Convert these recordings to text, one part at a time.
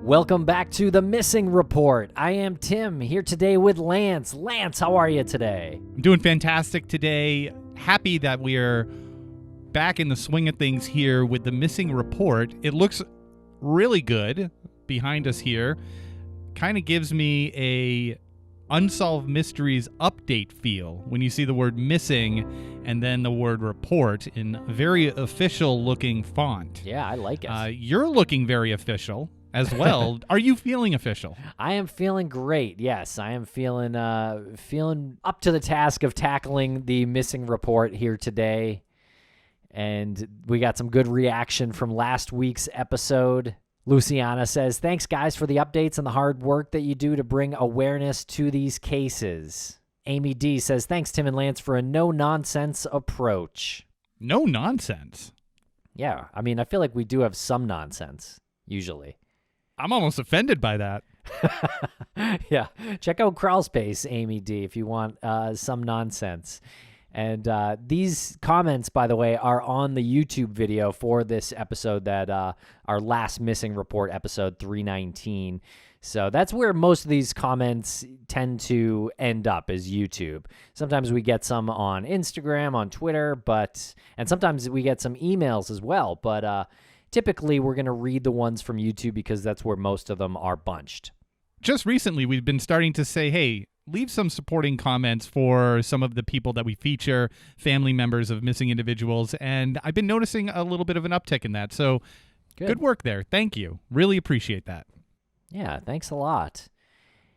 Welcome back to the Missing Report. I am Tim, here today with Lance. Lance, how are you today? I'm doing fantastic today. Happy that we're back in the swing of things here with the Missing Report. It looks really good behind us here. Kind of gives me a Unsolved Mysteries update feel when you see the word missing and then the word report in very official looking font. Yeah, I like it. You're looking very official as well. Are you feeling official? I am feeling great. Yes, I am feeling up to the task of tackling the Missing Report here today. And we got some good reaction from last week's episode. Luciana says, thanks, guys, for the updates and the hard work that you do to bring awareness to these cases. Amy D says, thanks, Tim and Lance, for a no-nonsense approach. No nonsense? Yeah, I mean, I feel like we do have some nonsense, usually. I'm almost offended by that. Yeah, check out Crawlspace, Amy D, if you want some nonsense. And these comments, by the way, are on the YouTube video for this episode, that our last Missing Report, episode 319. So that's where most of these comments tend to end up, is YouTube. Sometimes we get some on Instagram, on Twitter, and sometimes we get some emails as well. But typically we're going to read the ones from YouTube because that's where most of them are bunched. Just recently, we've been starting to say, hey, leave some supporting comments for some of the people that we feature, family members of missing individuals, and I've been noticing a little bit of an uptick in that. So good work there. Thank you. Really appreciate that. Yeah, thanks a lot.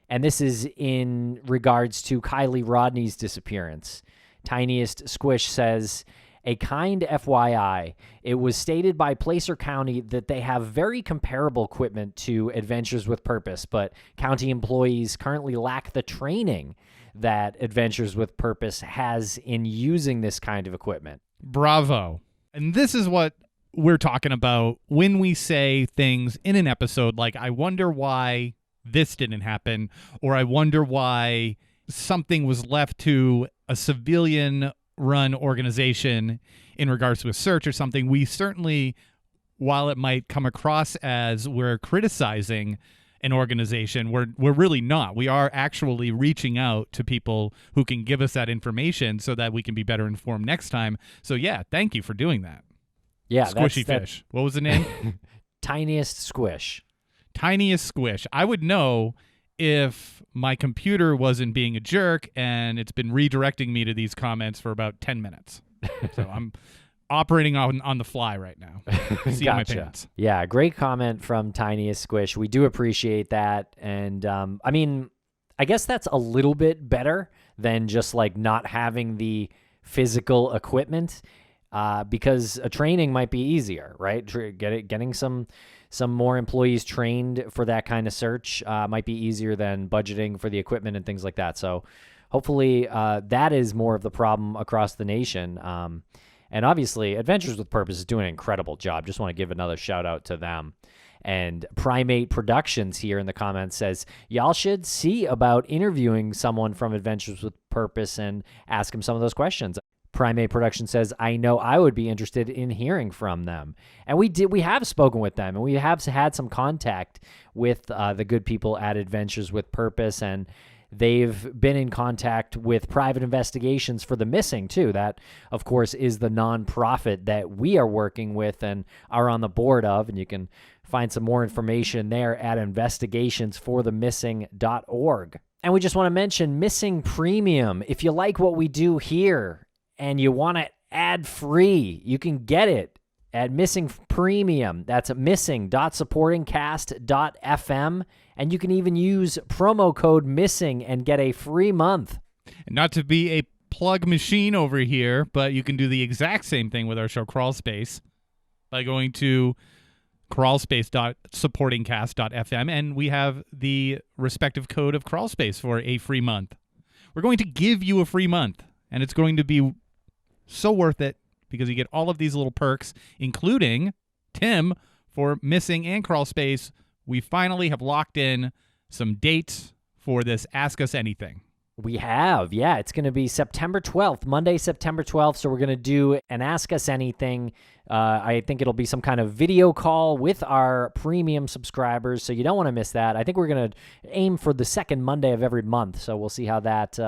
And this is in regards to Kylie Rodney's disappearance. Tiniest Squish says, a kind FYI, it was stated by Placer County that they have very comparable equipment to Adventures with Purpose, but county employees currently lack the training that Adventures with Purpose has in using this kind of equipment. Bravo. And this is what we're talking about when we say things in an episode like, I wonder why this didn't happen, or I wonder why something was left to a civilian run organization in regards to a search or something. We certainly, while it might come across as we're criticizing an organization, we're really not. We are actually reaching out to people who can give us that information so that we can be better informed next time. So yeah, thank you for doing that. Yeah, Squishy Fish. What was the name? Tiniest Squish. Tiniest Squish. I would know if my computer wasn't being a jerk and it's been redirecting me to these comments for about 10 minutes. So I'm operating on the fly right now. See my pants. Yeah, great comment from Tiniest Squish. We do appreciate that. And I mean, I guess that's a little bit better than just like not having the physical equipment, because a training might be easier, right? Getting some more employees trained for that kind of search might be easier than budgeting for the equipment and things like that. So hopefully that is more of the problem across the nation. And obviously, Adventures with Purpose is doing an incredible job. Just want to give another shout out to them. And Primate Productions here in the comments says, y'all should see about interviewing someone from Adventures with Purpose and ask them some of those questions. Primate Production says, I know I would be interested in hearing from them. And we have spoken with them, and we have had some contact with the good people at Adventures with Purpose, and they've been in contact with Private Investigations for the Missing, too. That, of course, is the nonprofit that we are working with and are on the board of, and you can find some more information there at investigationsforthemissing.org. And we just want to mention Missing Premium. If you like what we do here and you want it ad-free, you can get it at Missing Premium. That's missing.supportingcast.fm. And you can even use promo code MISSING and get a free month. And not to be a plug machine over here, but you can do the exact same thing with our show Crawlspace by going to crawlspace.supportingcast.fm, and we have the respective code of Crawlspace for a free month. We're going to give you a free month, and it's going to be so worth it because you get all of these little perks, including Tim for Missing and Crawlspace. We finally have locked in some dates for this Ask Us Anything. We have, yeah. It's going to be September 12th, Monday, September 12th. So we're going to do an Ask Us Anything. I think it'll be some kind of video call with our premium subscribers. So you don't want to miss that. I think we're going to aim for the second Monday of every month. So we'll see how that,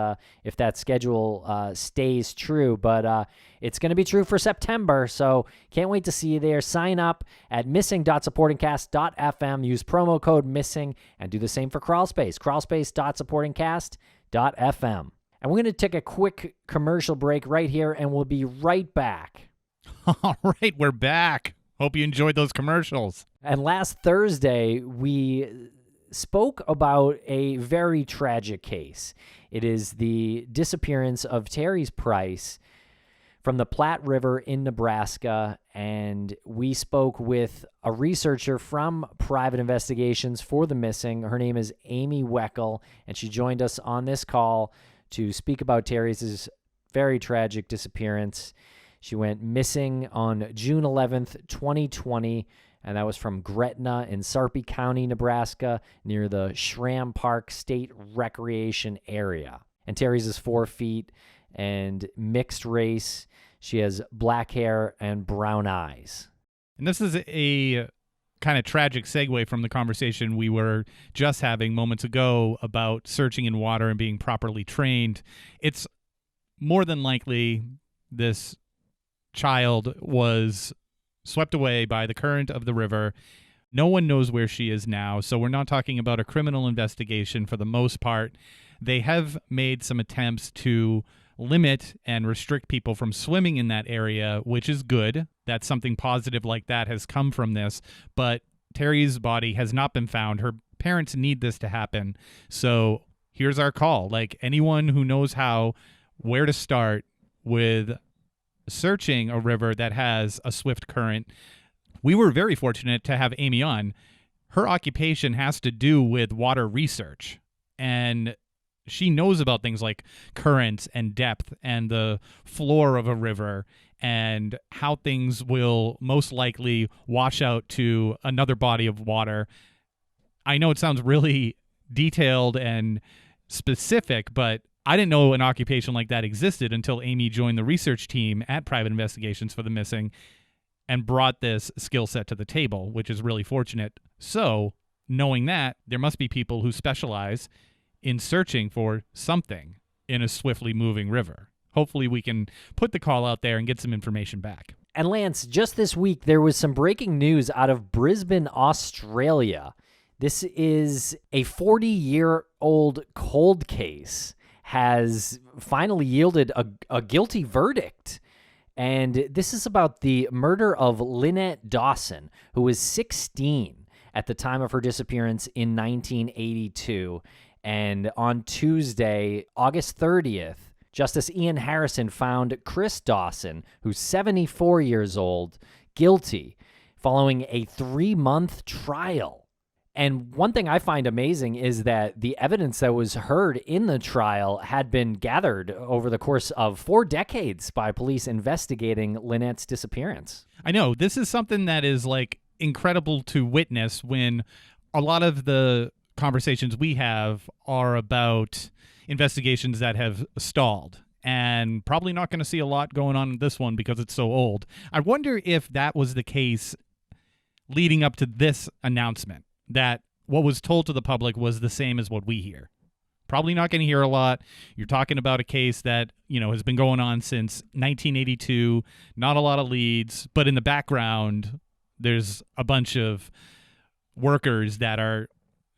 if that schedule stays true. But it's going to be true for September. So can't wait to see you there. Sign up at missing.supportingcast.fm. Use promo code MISSING and do the same for Crawlspace. Crawlspace.supportingcast.fm. And we're going to take a quick commercial break right here, and we'll be right back. All right, we're back. Hope you enjoyed those commercials. And last Thursday, we spoke about a very tragic case. It is the disappearance of Teresa Price from the Platte River in Nebraska, and we spoke with a researcher from Private Investigations for the Missing. Her name is Amy Weckel, and she joined us on this call to speak about Teresa's very tragic disappearance. She went missing on June 11th, 2020, and that was from Gretna in Sarpy County, Nebraska, near the Schramm Park State Recreation Area. And Teresa's 4 feet and mixed race. She has black hair and brown eyes. And this is a kind of tragic segue from the conversation we were just having moments ago about searching in water and being properly trained. It's more than likely this child was swept away by the current of the river. No one knows where she is now, so we're not talking about a criminal investigation for the most part. They have made some attempts to limit and restrict people from swimming in that area, which is good. That something positive like that has come from this, but Terry's body has not been found. Her parents need this to happen. So here's our call. Like, anyone who knows where to start with searching a river that has a swift current. We were very fortunate to have Amy on. Her occupation has to do with water research, and she knows about things like currents and depth and the floor of a river and how things will most likely wash out to another body of water. I know it sounds really detailed and specific, but I didn't know an occupation like that existed until Amy joined the research team at Private Investigations for the Missing and brought this skill set to the table, which is really fortunate. So, knowing that, there must be people who specialize in searching for something in a swiftly moving river. Hopefully we can put the call out there and get some information back. And Lance, just this week, there was some breaking news out of Brisbane, Australia. This is a 40-year-old cold case has finally yielded a guilty verdict. And this is about the murder of Lynette Dawson, who was 16 at the time of her disappearance in 1982. And on Tuesday, August 30th, Justice Ian Harrison found Chris Dawson, who's 74 years old, guilty following a 3-month trial. And one thing I find amazing is that the evidence that was heard in the trial had been gathered over the course of 4 decades by police investigating Lynette's disappearance. I know. This is something that is like incredible to witness when a lot of the conversations we have are about investigations that have stalled, and probably not going to see a lot going on in this one because it's so old. I wonder if that was the case leading up to this announcement, that what was told to the public was the same as what we hear. Probably not going to hear a lot. You're talking about a case that, has been going on since 1982, not a lot of leads, but in the background, there's a bunch of workers that are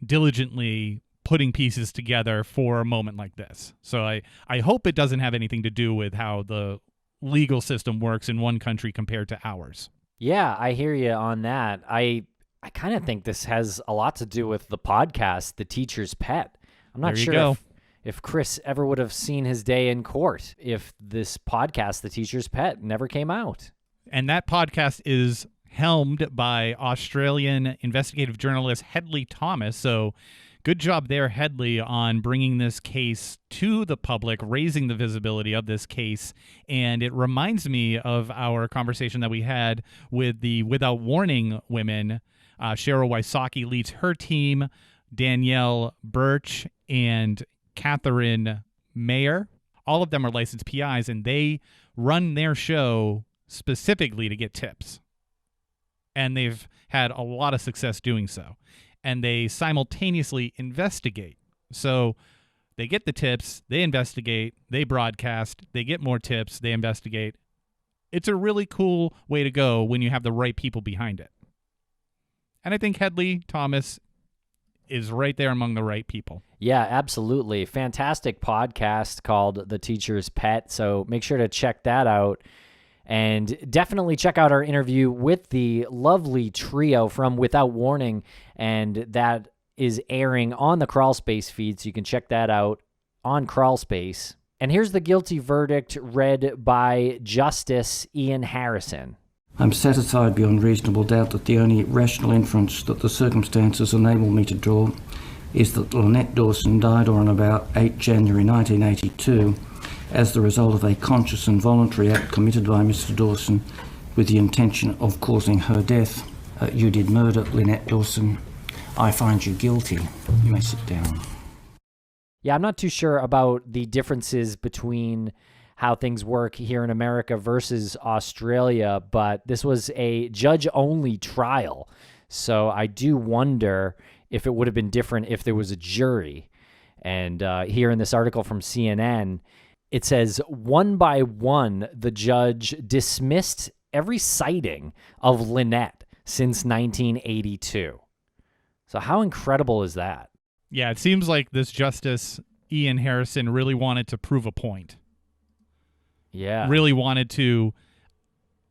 diligently putting pieces together for a moment like this. So I hope it doesn't have anything to do with how the legal system works in one country compared to ours. Yeah, I hear you on that. I kind of think this has a lot to do with the podcast, The Teacher's Pet. I'm not sure if Chris ever would have seen his day in court if this podcast, The Teacher's Pet, never came out. And that podcast is helmed by Australian investigative journalist Hedley Thomas. So good job there, Hedley, on bringing this case to the public, raising the visibility of this case. And it reminds me of our conversation that we had with the Without Warning women. Cheryl Wysocki leads her team, Danielle Birch and Catherine mayor. All of them are licensed PIs, and they run their show specifically to get tips. And they've had a lot of success doing so. And they simultaneously investigate. So they get the tips, they investigate, they broadcast, they get more tips, they investigate. It's a really cool way to go when you have the right people behind it. And I think Hedley Thomas is right there among the right people. Yeah, absolutely. Fantastic podcast called The Teacher's Pet. So make sure to check that out. And definitely check out our interview with the lovely trio from Without Warning. And that is airing on the Crawlspace feed, so you can check that out on Crawlspace. And here's the guilty verdict read by Justice Ian Harrison. I'm satisfied beyond reasonable doubt that the only rational inference that the circumstances enable me to draw is that Lynette Dawson died on about 8 January 1982 as the result of a conscious and voluntary act committed by Mr. Dawson with the intention of causing her death. You did murder Lynette Dawson. I find you guilty. You may sit down. Yeah, I'm not too sure about the differences between how things work here in America versus Australia, but this was a judge-only trial. So I do wonder if it would have been different if there was a jury. And here in this article from CNN, it says, one by one, the judge dismissed every sighting of Lynette since 1982. So how incredible is that? Yeah, it seems like this Justice Ian Harrison really wanted to prove a point. Yeah. Really wanted to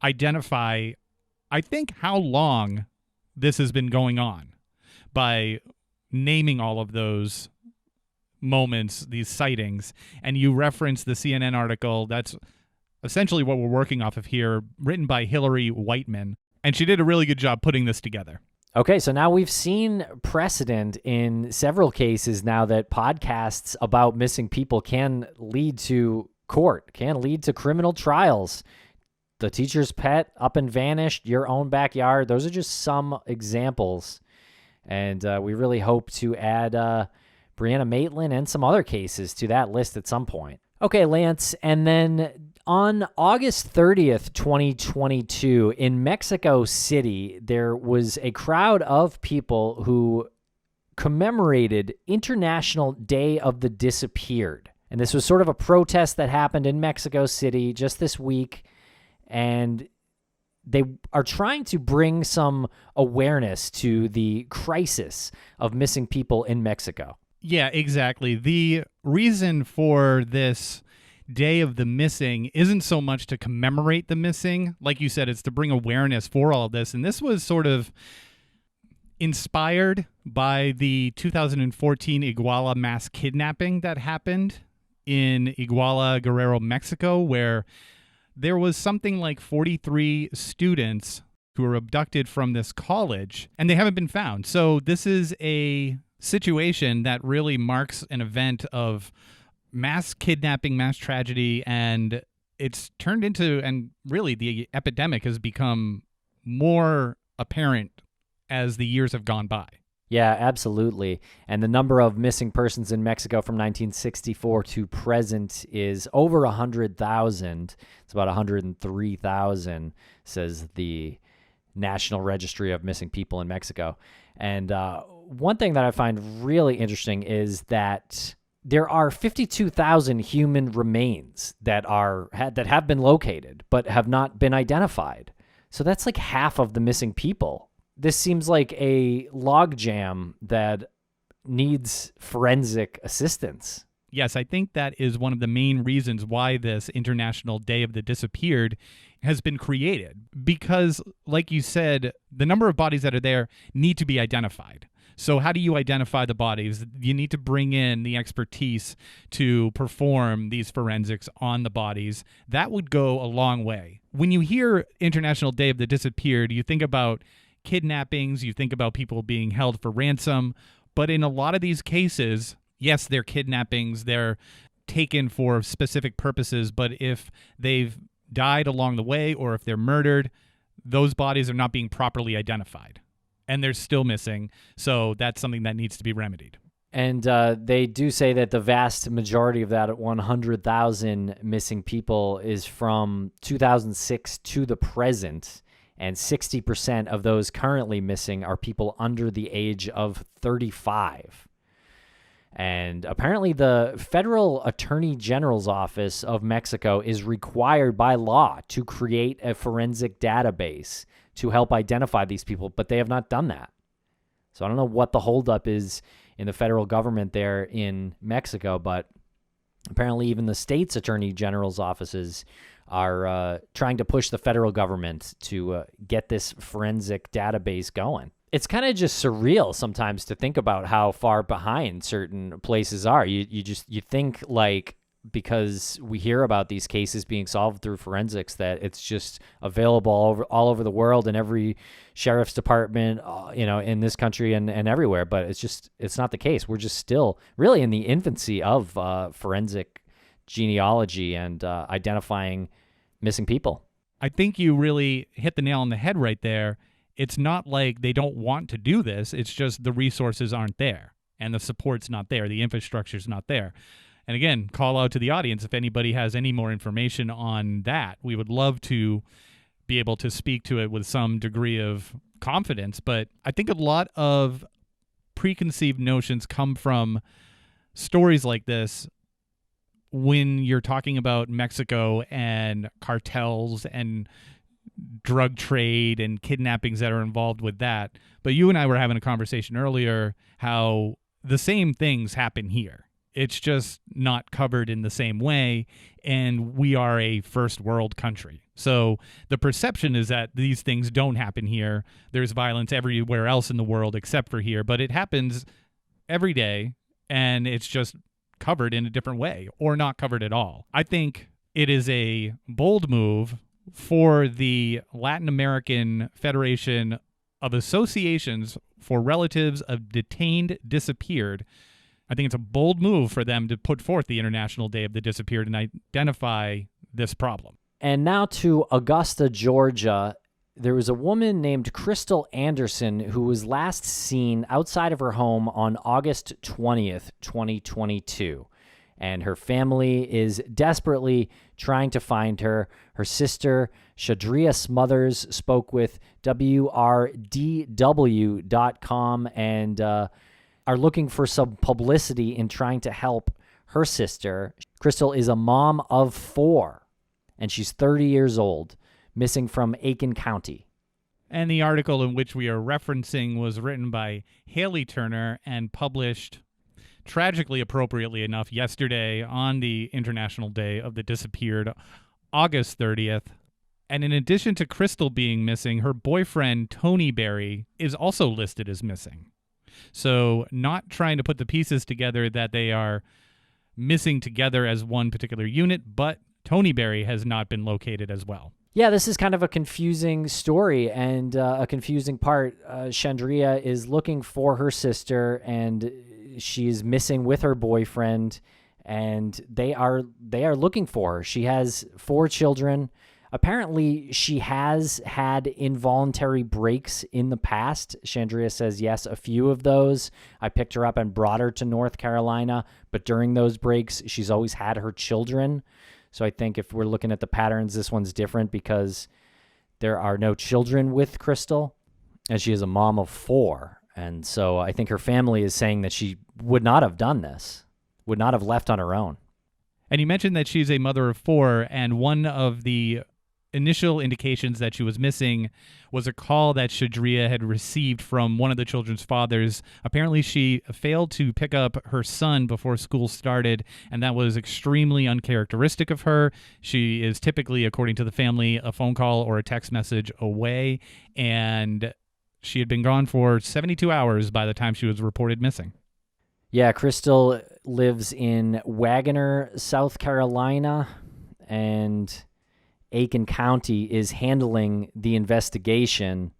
identify, I think, how long this has been going on by naming all of those moments, these sightings. And you referenced the CNN article. That's essentially what we're working off of here, written by Hilary Whiteman. And she did a really good job putting this together. Okay, so now we've seen precedent in several cases now that podcasts about missing people can lead to court, can lead to criminal trials. The Teacher's Pet, Up and Vanished, Your Own Backyard, those are just some examples. And we really hope to add Brianna Maitland and some other cases to that list at some point. Okay, Lance, and then on August 30th, 2022, in Mexico City, there was a crowd of people who commemorated International Day of the Disappeared. And this was sort of a protest that happened in Mexico City just this week. And they are trying to bring some awareness to the crisis of missing people in Mexico. Yeah, exactly. The reason for this Day of the Missing isn't so much to commemorate the missing. Like you said, it's to bring awareness for all of this. And this was sort of inspired by the 2014 Iguala mass kidnapping that happened in Iguala, Guerrero, Mexico, where there was something like 43 students who were abducted from this college, and they haven't been found. So this is a situation that really marks an event of mass kidnapping, mass tragedy, and it's turned into, and really the epidemic has become more apparent as the years have gone by. Yeah, absolutely. And the number of missing persons in Mexico from 1964 to present is over 100,000. It's about 103,000, says the National Registry of Missing People in Mexico. And one thing that I find really interesting is that there are 52,000 human remains that have been located but have not been identified. So that's like half of the missing people. This seems like a logjam that needs forensic assistance. Yes, I think that is one of the main reasons why this International Day of the Disappeared has been created. Because, like you said, the number of bodies that are there need to be identified. So how do you identify the bodies? You need to bring in the expertise to perform these forensics on the bodies. That would go a long way. When you hear International Day of the Disappeared, you think about kidnappings, you think about people being held for ransom. But in a lot of these cases, yes, they're kidnappings, they're taken for specific purposes, but if they've died along the way or if they're murdered, those bodies are not being properly identified. And they're still missing, so that's something that needs to be remedied. And they do say that the vast majority of that 100,000 missing people is from 2006 to the present, and 60% of those currently missing are people under the age of 35. And apparently the Federal Attorney General's Office of Mexico is required by law to create a forensic database to help identify these people, but they have not done that. So I don't know what the holdup is in the federal government there in Mexico, but apparently even the state's attorney general's offices are trying to push the federal government to get this forensic database going. It's kind of just surreal sometimes to think about how far behind certain places are. You think, like, because we hear about these cases being solved through forensics, that it's just available all over the world in every sheriff's department, in this country and everywhere. But it's not the case. We're just still really in the infancy of forensic genealogy and identifying missing people. I think you really hit the nail on the head right there. It's not like they don't want to do this. It's just the resources aren't there and the support's not there. The infrastructure's not there. And again, call out to the audience if anybody has any more information on that. We would love to be able to speak to it with some degree of confidence. But I think a lot of preconceived notions come from stories like this when you're talking about Mexico and cartels and drug trade and kidnappings that are involved with that. But you and I were having a conversation earlier how the same things happen here. It's just not covered in the same way, and we are a first world country. So the perception is that these things don't happen here. There's violence everywhere else in the world except for here, but it happens every day, and it's just covered in a different way or not covered at all. I think it is a bold move for the Latin American Federation of Associations for Relatives of Detained Disappeared. I think it's a bold move for them to put forth the International Day of the Disappeared and identify this problem. And now to Augusta, Georgia. There was a woman named Krystal Anderson who was last seen outside of her home on August 20th, 2022. And her family is desperately trying to find her. Her sister, Shadria Smothers, spoke with WRDW.com and are looking for some publicity in trying to help her sister. Krystal is a mom of 4, and she's 30 years old, missing from Aiken County. And the article in which we are referencing was written by Haley Turner and published, tragically appropriately enough, yesterday on the International Day of the Disappeared, August 30th. And in addition to Krystal being missing, her boyfriend, Tony Berry, is also listed as missing. So not trying to put the pieces together that they are missing together as one particular unit, but Tony Berry has not been located as well. Yeah, this is kind of a confusing story and a confusing part. Chandria is looking for her sister, and she is missing with her boyfriend, and they are looking for her. She has 4 children. Apparently, she has had involuntary breaks in the past. Chandria says, yes, a few of those. I picked her up and brought her to North Carolina, but during those breaks, she's always had her children. So I think if we're looking at the patterns, this one's different because there are no children with Krystal, and she is a mom of 4. And so I think her family is saying that she would not have done this, would not have left on her own. And you mentioned that she's a mother of 4, and one of the initial indications that she was missing was a call that Shadria had received from one of the children's fathers. Apparently, she failed to pick up her son before school started, and that was extremely uncharacteristic of her. She is typically, according to the family, a phone call or a text message away, and she had been gone for 72 hours by the time she was reported missing. Yeah, Krystal lives in Wagoner, South Carolina, and Aiken County is handling the investigation,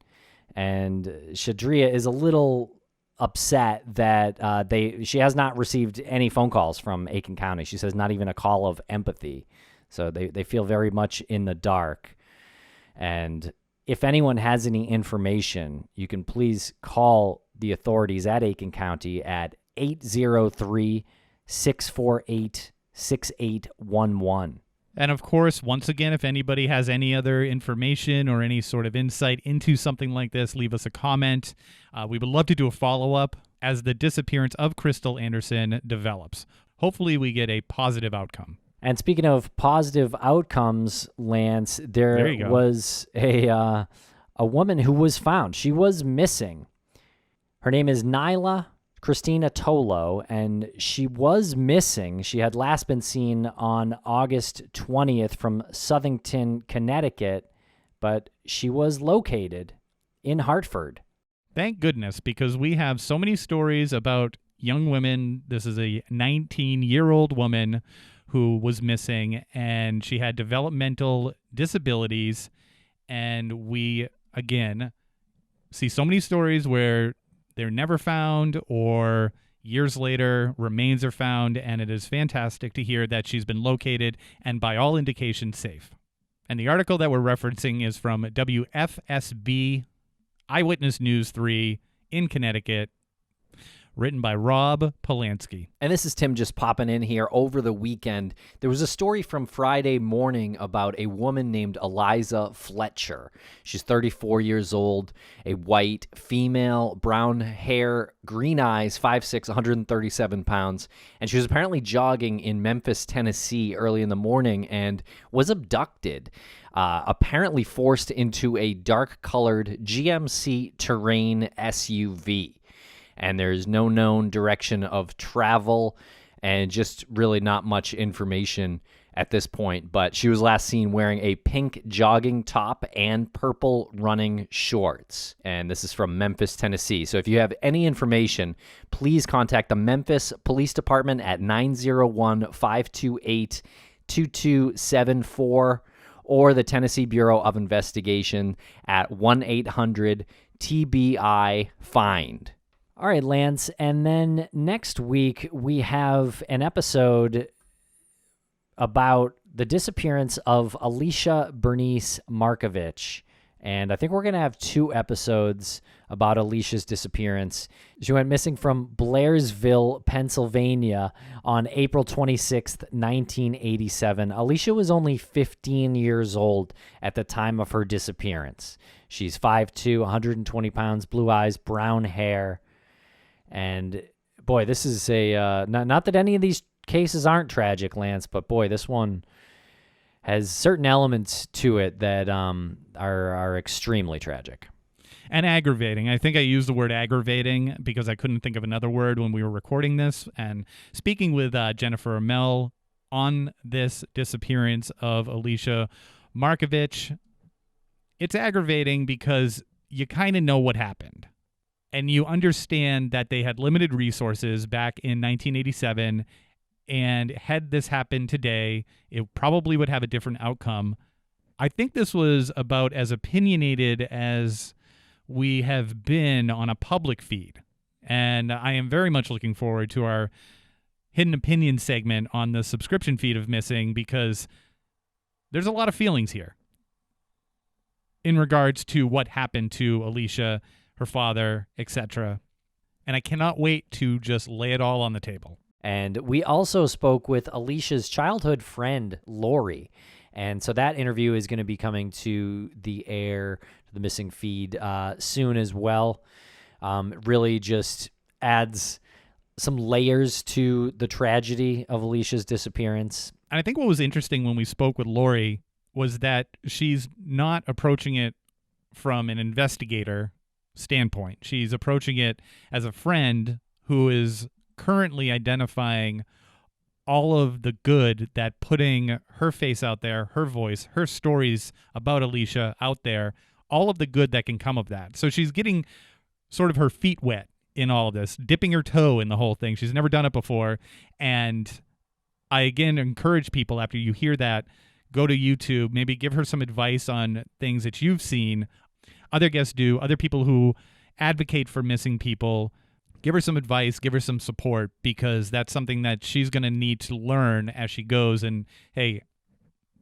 and Shadria is a little upset that she has not received any phone calls from Aiken County. She says not even a call of empathy. So they feel very much in the dark. And if anyone has any information, you can please call the authorities at Aiken County at 803-648-6811. And of course, once again, if anybody has any other information or any sort of insight into something like this, leave us a comment. We would love to do a follow-up as the disappearance of Krystal Anderson develops. Hopefully we get a positive outcome. And speaking of positive outcomes, Lance, there was a woman who was found. She was missing. Her name is Nyla Christina Tolo, and she was missing. She had last been seen on August 20th from Southington, Connecticut, but she was located in Hartford. Thank goodness, because we have so many stories about young women. This is a 19-year-old woman who was missing, and she had developmental disabilities, and we, again, see so many stories where they're never found, or years later, remains are found, and it is fantastic to hear that she's been located and, by all indications, safe. And the article that we're referencing is from WFSB Eyewitness News 3 in Connecticut, written by Rob Polanski. And this is Tim just popping in here. Over the weekend, there was a story from Friday morning about a woman named Eliza Fletcher. She's 34 years old, a white female, brown hair, green eyes, 5'6", 137 pounds. And she was apparently jogging in Memphis, Tennessee early in the morning and was abducted. Apparently forced into a dark-colored GMC Terrain SUV. And there's no known direction of travel and just really not much information at this point. But she was last seen wearing a pink jogging top and purple running shorts. And this is from Memphis, Tennessee. So if you have any information, please contact the Memphis Police Department at 901-528-2274 or the Tennessee Bureau of Investigation at 1-800-TBI-FIND. All right, Lance, and then next week we have an episode about the disappearance of Alicia Bernice Markovich, and I think we're going to have 2 episodes about Alicia's disappearance. She went missing from Blairsville, Pennsylvania on April 26th, 1987. Alicia was only 15 years old at the time of her disappearance. She's 5'2", 120 pounds, blue eyes, brown hair. And boy, this is a not that any of these cases aren't tragic, Lance, but boy, this one has certain elements to it that are extremely tragic and aggravating. I think I used the word aggravating because I couldn't think of another word when we were recording this. And speaking with Jennifer Amell on this disappearance of Alicia Markovich, it's aggravating because you kind of know what happened. And you understand that they had limited resources back in 1987, and had this happened today, it probably would have a different outcome. I think this was about as opinionated as we have been on a public feed. And I am very much looking forward to our Hidden Opinion segment on the subscription feed of Missing, because there's a lot of feelings here in regards to what happened to Alicia, her father, etc. And I cannot wait to just lay it all on the table. And we also spoke with Alicia's childhood friend, Lori. And so that interview is going to be coming to the air, to the Missing feed soon as well. Really just adds some layers to the tragedy of Alicia's disappearance. And I think what was interesting when we spoke with Lori was that she's not approaching it from an investigator standpoint. She's approaching it as a friend who is currently identifying all of the good that putting her face out there, her voice, her stories about Alicia out there, all of the good that can come of that. So she's getting sort of her feet wet in all of this, dipping her toe in the whole thing. She's never done it before. And I, again, encourage people, after you hear that, go to YouTube, maybe give her some advice on things that you've seen other guests do, other people who advocate for missing people. Give her some advice, give her some support, because that's something that she's going to need to learn as she goes. And hey,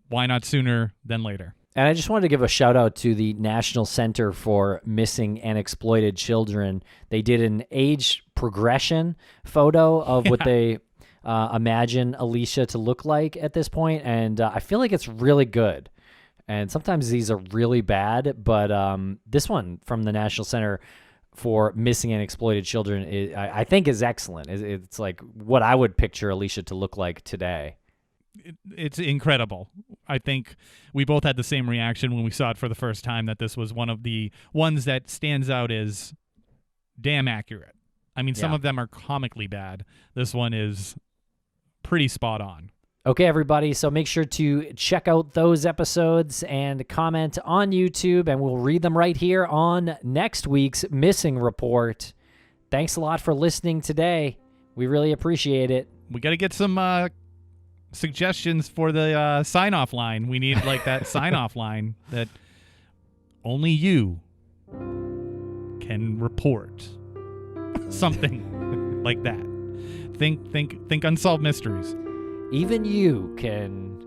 why not sooner than later? And I just wanted to give a shout out to the National Center for Missing and Exploited Children. They did an age progression photo of what they imagine Alicia to look like at this point, and I feel like it's really good. And sometimes these are really bad, but this one from the National Center for Missing and Exploited Children, I think is excellent. It's like what I would picture Alicia to look like today. It's incredible. I think we both had the same reaction when we saw it for the first time, that this was one of the ones that stands out as damn accurate. I mean, some of them are comically bad. This one is pretty spot on. Okay, everybody, so make sure to check out those episodes and comment on YouTube, and we'll read them right here on next week's Missing Report. Thanks a lot for listening today. We really appreciate it. We got to get some suggestions for the sign-off line. We need like that sign-off line that only you can report. Something like that. Think unsolved mysteries. Even you can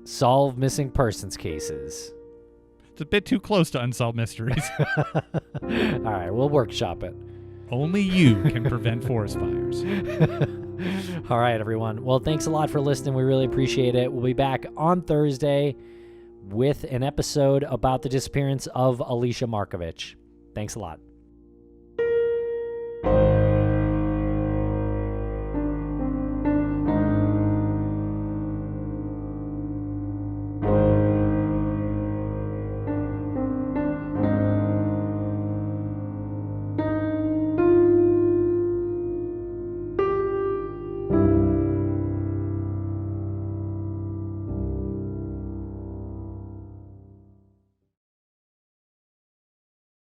solve missing persons cases. It's a bit too close to unsolved mysteries. All right, we'll workshop it. Only you can prevent forest fires. All right, everyone. Well, thanks a lot for listening. We really appreciate it. We'll be back on Thursday with an episode about the disappearance of Alicia Markovich. Thanks a lot.